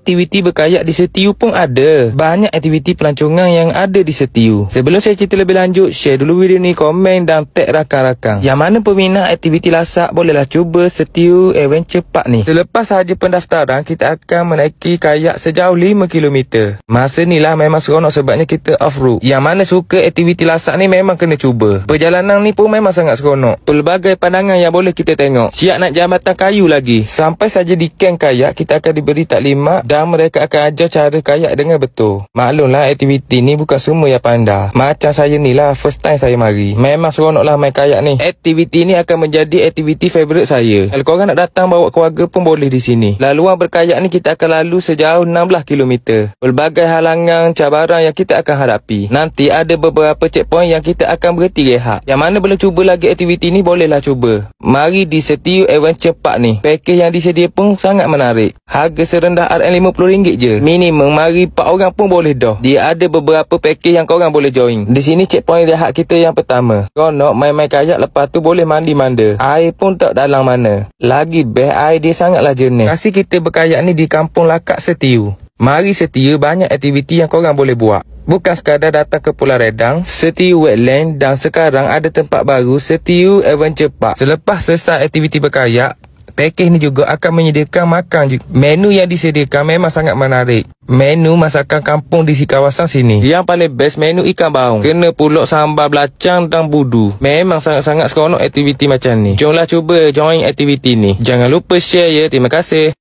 aktiviti berkayak di Setiu pun ada. Banyak aktiviti pelancongan yang ada di Setiu. Sebelum saya cerita lebih lanjut, share dulu video ni, komen dan tag rakan-rakan. Yang mana peminat aktiviti lasak bolehlah cuba Setiu Adventure Park ni. Selepas sahaja pendaftaran, kita akan menaiki kayak sejauh 5 km. Masa ni lah memang seronok sebabnya kita off-road. Yang mana suka aktiviti lasak ni memang kena cuba. Perjalanan ni pun memang sangat seronok. Pelbagai pandangan yang boleh kita tengok. Siap nak jambatan kayu lagi. Sampai saja di kem kayak, kita akan diberi taklimat dan mereka akan ajar cara kayak dengan betul. Maklumlah aktiviti ni bukan semua yang pandai. Macam saya ni lah, first time saya mari. Memang seronok lah main kayak ni. Aktiviti ni akan menjadi aktiviti favourite saya. Kalau korang nak datang bawa keluarga pun boleh di sini. Laluan berkayak ni kita akan lalu sejauh 16 km. Pelbagai halangan, cabaran yang kita akan hadapi. Nanti ada beberapa checkpoint yang kita akan berhenti rehat. Yang mana belum cuba lagi aktiviti ni, bolehlah cuba. Mari di Setiu Adventure Park ni. Pakej yang disedia pun sangat menarik. Harga serendah RM50 je. Minimum mari 4 orang pun boleh dah. Dia ada beberapa pakej yang korang boleh join. Di sini checkpoint rehat kita yang pertama. Konok main-main kayak, lepas tu boleh mandi-manda. Air pun tak dalam mana. Lagi best, air dia sangatlah jernih. Kasih kita berkayak ni di Kampung Lakak Setiu. Mari Setiu, banyak aktiviti yang korang boleh buat. Bukan sekadar datang ke Pulau Redang, Setiu Wetland, dan sekarang ada tempat baru, Setiu Adventure Park. Selepas selesai aktiviti berkayak, pakej ni juga akan menyediakan makan juga. Menu yang disediakan memang sangat menarik. Menu masakan kampung di kawasan sini. Yang paling best menu ikan baung. Kena pulak sambal belacang dan budu. Memang sangat-sangat seronok aktiviti macam ni. Jomlah cuba join aktiviti ni. Jangan lupa share ya. Terima kasih.